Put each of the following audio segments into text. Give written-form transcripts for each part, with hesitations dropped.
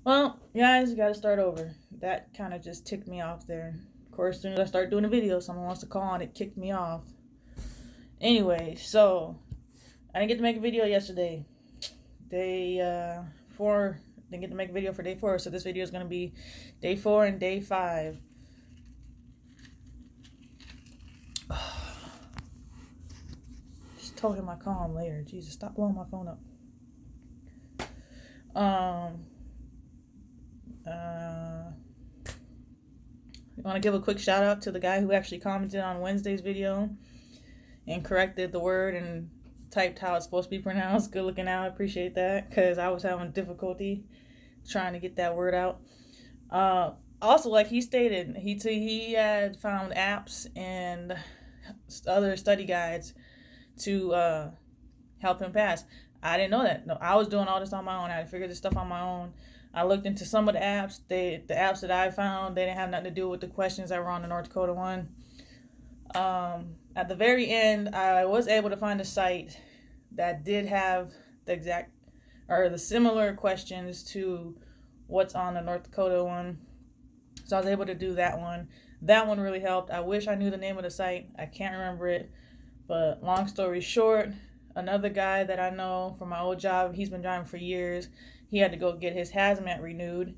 Well, guys, got to start over. That kind of just ticked me off there. Of course, as soon as I start doing a video, someone wants to call and it kicked me off. Anyway, so I didn't get to make a video yesterday. Day 4, didn't get to make a video for day 4, so this video is going to be day 4 and day 5. Just told him I call him later. Jesus, stop blowing my phone up. I want to give a quick shout out to the guy who actually commented on Wednesday's video and corrected the word and typed how it's supposed to be pronounced. Good looking out. I appreciate that because I was having difficulty trying to get that word out. Also, like he stated, he had found apps and other study guides to help him pass. I didn't know that. No, I was doing all this on my own. I had to figure this stuff on my own. I looked into some of the apps. The apps that I found, they didn't have nothing to do with the questions that were on the North Dakota one. At the very end, I was able to find a site that did have the exact or the similar questions to what's on the North Dakota one. So I was able to do that one. That one really helped. I wish I knew the name of the site. I can't remember it. But long story short, another guy that I know from my old job, he's been driving for years. He had to go get his hazmat renewed,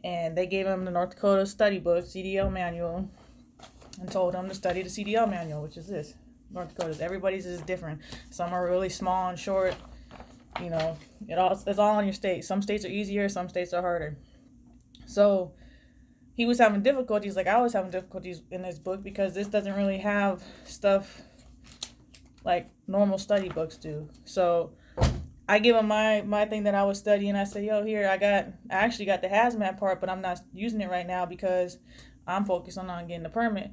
and they gave him the North Dakota study book, CDL manual, and told him to study the CDL manual, which is this. North Dakota's, everybody's is different. Some are really small and short. You know, it's all on your state. Some states are easier, some states are harder. So he was having difficulties, like I was having difficulties in this book because this doesn't really have stuff like normal study books do. So I give him my thing that I was studying. I say, yo, here I actually got the hazmat part, but I'm not using it right now because I'm focusing on getting the permit.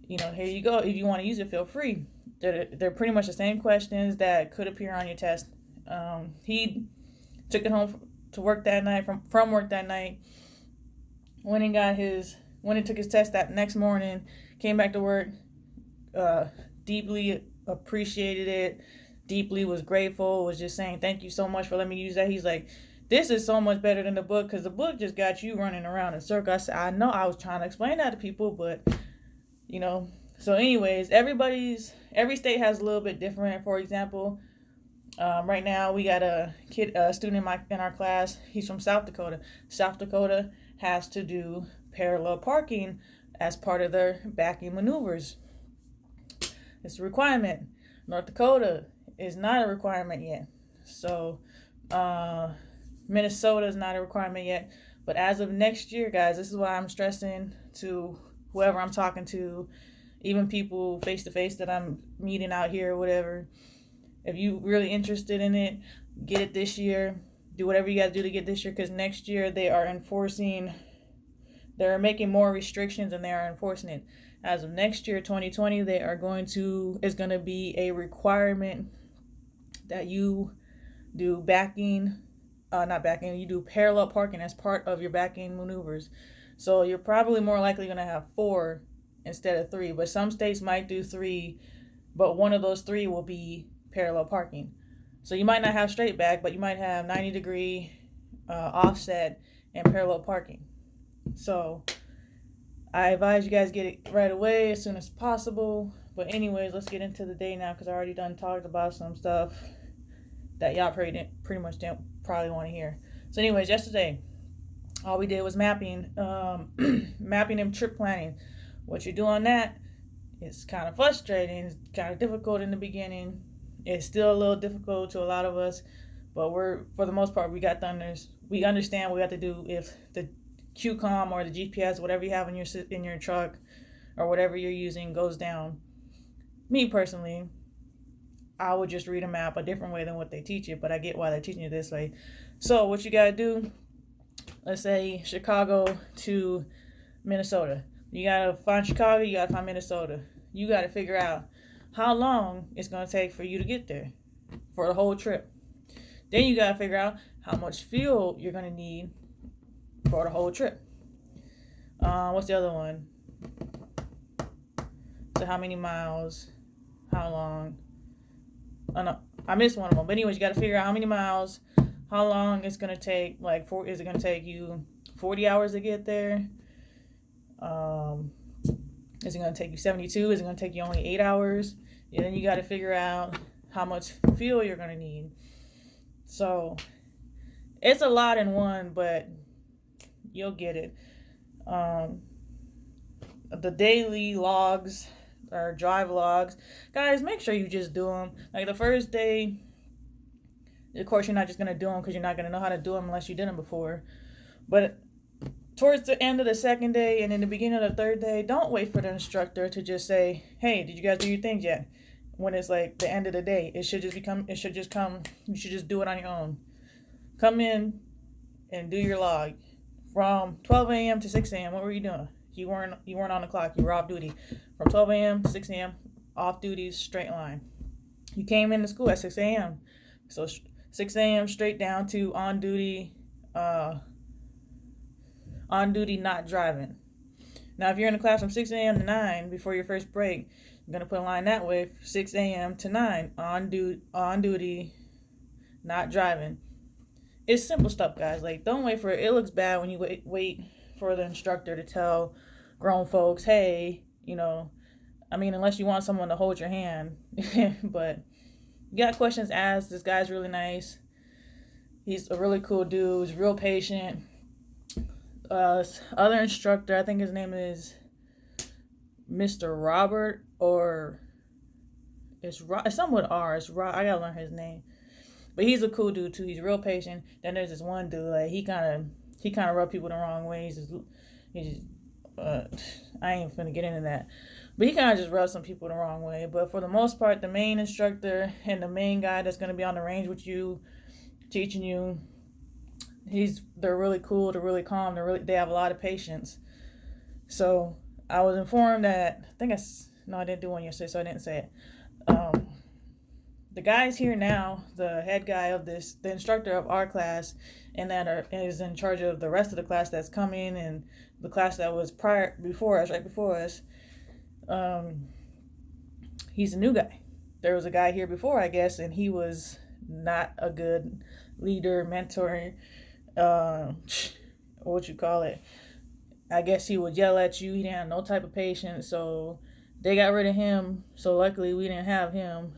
You know, here you go. If you want to use it, feel free. They're pretty much the same questions that could appear on your test. He took it home to work that night from work that night. Went and took his test that next morning. Came back to work. Deeply appreciated it. Deeply was grateful. Was just saying thank you so much for letting me use that. He's like, this is so much better than the book because the book just got you running around in circles. I said, I know I was trying to explain that to people, but you know. So anyways, every state has a little bit different. For example, right now we got a student in our class. He's from South Dakota. South Dakota has to do parallel parking as part of their backing maneuvers. It's a requirement. North Dakota is not a requirement yet. So Minnesota is not a requirement yet. But as of next year, guys, this is why I'm stressing to whoever I'm talking to, even people face to face that I'm meeting out here or whatever. If you really interested in it, get it this year. Do whatever you got to do to get this year, because next year they're making more restrictions and they are enforcing it. As of next year, 2020, it's going to be a requirement that you do you do parallel parking as part of your backing maneuvers. So you're probably more likely going to have 4 instead of 3, but some states might do 3, but one of those 3 will be parallel parking. So you might not have straight back, but you might have 90-degree offset and parallel parking. So I advise you guys get it right away as soon as possible. But anyways, let's get into the day now because I already done talked about some stuff that y'all pretty much don't probably want to hear. So anyways, yesterday, all we did was mapping and trip planning. What you do on that is kind of frustrating. It's kind of difficult in the beginning. It's still a little difficult to a lot of us, but for the most part, we understand what we have to do if the QCOM or the GPS, whatever you have in your truck or whatever you're using goes down. Me personally, I would just read a map a different way than what they teach you, but I get why they're teaching you this way. So what you gotta do, let's say Chicago to Minnesota. You gotta find Chicago, you gotta find Minnesota. You gotta figure out how long it's gonna take for you to get there for the whole trip. Then you gotta figure out how much fuel you're gonna need for the whole trip. What's the other one? So how many miles? How long? Oh no, I missed one of them. But anyways, you got to figure out how many miles, how long it's gonna take. Like, is it gonna take you 40 hours to get there? Um, is it gonna take you 72? Is it gonna take you only 8 hours? And then you got to figure out how much fuel you're gonna need. So it's a lot in one, but you'll get it. Um, the daily logs or drive logs, guys, make sure you just do them. Like the first day, of course, you're not just gonna do them because you're not gonna know how to do them unless you did them before. But towards the end of the second day and in the beginning of the third day, don't wait for the instructor to just say, "Hey, did you guys do your things yet?" When it's like the end of the day, it should just come. You should just do it on your own. Come in and do your log from 12 a.m. to 6 a.m. What were you doing? You weren't on the clock. You were off duty from 12 a.m. to 6 a.m. Off duty, straight line. You came into school at 6 a.m. So 6 a.m. straight down to on duty, not driving. Now, if you're in the class from 6 a.m. to 9 before your first break, I'm gonna put a line that way: 6 a.m. to 9 on duty, not driving. It's simple stuff, guys. Like, don't wait for it. It looks bad when you wait for the instructor to tell grown folks, hey, unless you want someone to hold your hand. But you got questions asked. This guy's really nice. He's a really cool dude. He's real patient. Other instructor, I think his name is Mr. Robert, or it's something with R. I gotta learn his name. But he's a cool dude too. He's real patient. Then there's this one dude, like he kind of rub people the wrong way. I ain't finna get into that. But he kind of just rubs some people the wrong way. But for the most part, the main instructor and the main guy that's gonna be on the range with you, teaching you, they're really cool. They're really calm. They have a lot of patience. So I was informed that I didn't do one yesterday, so I didn't say it. The guy's here now, the head guy of the instructor of our class, and is in charge of the rest of the class that's coming, and the class that was right before us. He's a new guy. There was a guy here before, I guess, and he was not a good leader, mentor, what you call it. I guess he would yell at you. He didn't have no type of patience, so they got rid of him. So luckily we didn't have him.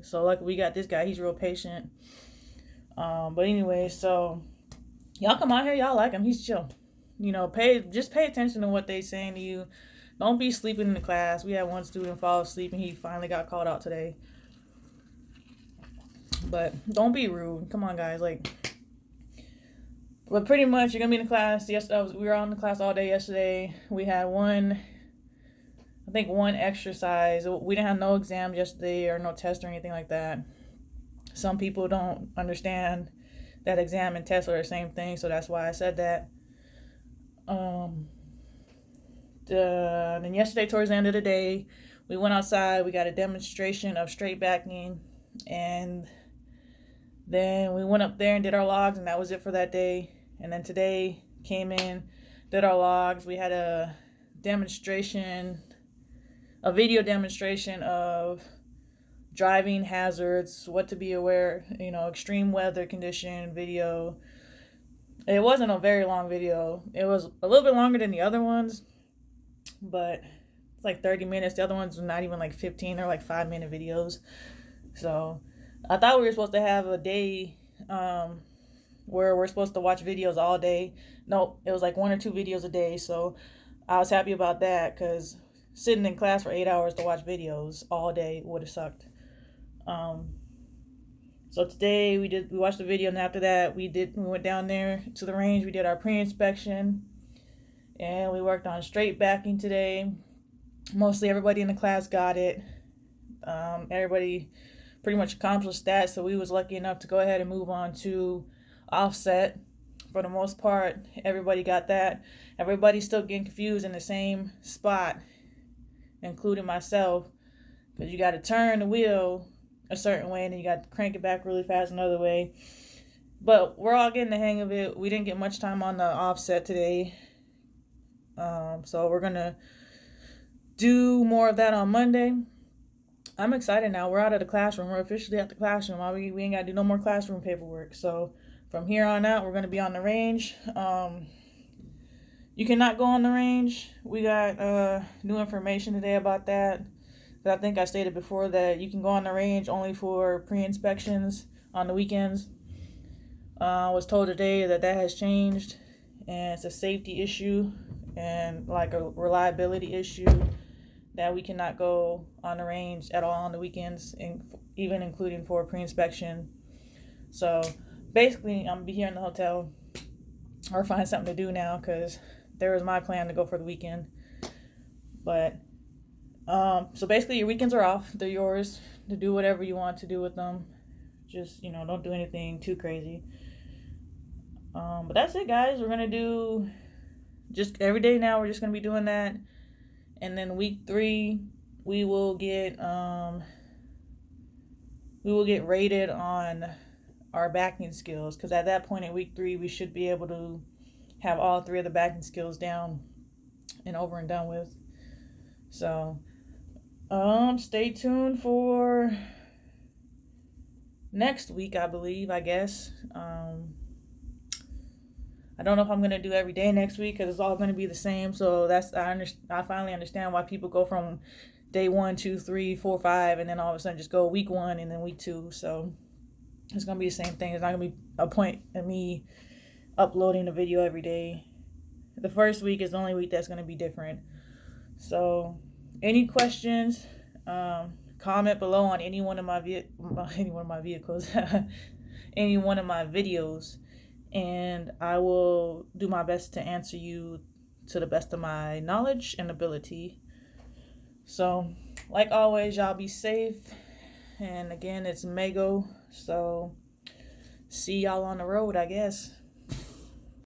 So luckily we got this guy. He's real patient. But anyway, so y'all come out here. Y'all like him. He's chill. Pay attention to what they saying to you. Don't be sleeping in the class. We had one student fall asleep and he finally got called out today. But don't be rude. Come on, guys. But pretty much you're gonna be in the class. We were on the class all day yesterday. We had one exercise. We didn't have no exams yesterday or no test or anything like that. Some people don't understand that exam and test are the same thing, so that's why I said that. Then yesterday, towards the end of the day, we went outside. We got a demonstration of straight backing, and then we went up there and did our logs, and that was it for that day. And then today came in, did our logs. We had a video demonstration of driving hazards, what to be aware, extreme weather condition video. It wasn't a very long video. It was a little bit longer than the other ones, but it's like 30 minutes. The other ones were not even like 15. They're like 5-minute videos. So I thought we were supposed to have a day where we're supposed to watch videos all day. No, it was like 1 or 2 videos a day. So I was happy about that, because sitting in class for 8 hours to watch videos all day would have sucked. So today we watched the video, and after that we went down there to the range. We did our pre-inspection, and we worked on straight backing today. Mostly everybody in the class got it. Everybody pretty much accomplished that, so we was lucky enough to go ahead and move on to offset. For the most part, everybody got that. Everybody's still getting confused in the same spot, including myself, because you got to turn the wheel a certain way and then you got to crank it back really fast another way. But we're all getting the hang of it. We didn't get much time on the offset today, so we're gonna do more of that on Monday. I'm excited now. We're out of the classroom. We're officially out the classroom. We ain't got to do no more classroom paperwork. So from here on out, we're going to be on the range. You cannot go on the range. We got new information today about that. I think I stated before that you can go on the range only for pre-inspections on the weekends. I was told today that has changed, and it's a safety issue and like a reliability issue that we cannot go on the range at all on the weekends, even including for pre-inspection. So basically, I'm gonna be here in the hotel or find something to do now, because there was my plan to go for the weekend. But so basically, your weekends are off. They're yours to do whatever you want to do with them. Just, don't do anything too crazy. But that's it, guys. We're gonna do just every day now. We're just gonna be doing that, and then week 3 we will get rated on our backing skills, because at that point in week 3 we should be able to have all 3 of the backing skills down and over and done with. So stay tuned for next week, I guess. I don't know if I'm gonna do every day next week, because it's all gonna be the same. So I finally understand why people go from day 1, 2, 3, 4, 5, and then all of a sudden just go week 1 and then week 2. So it's gonna be the same thing. It's not gonna be a point in me uploading a video every day. The first week is the only week that's gonna be different. So any questions, comment below on any one of my vehicles, any one of my videos, and I will do my best to answer you to the best of my knowledge and ability. So, like always, y'all be safe. And again, it's Mago. So, see y'all on the road, I guess.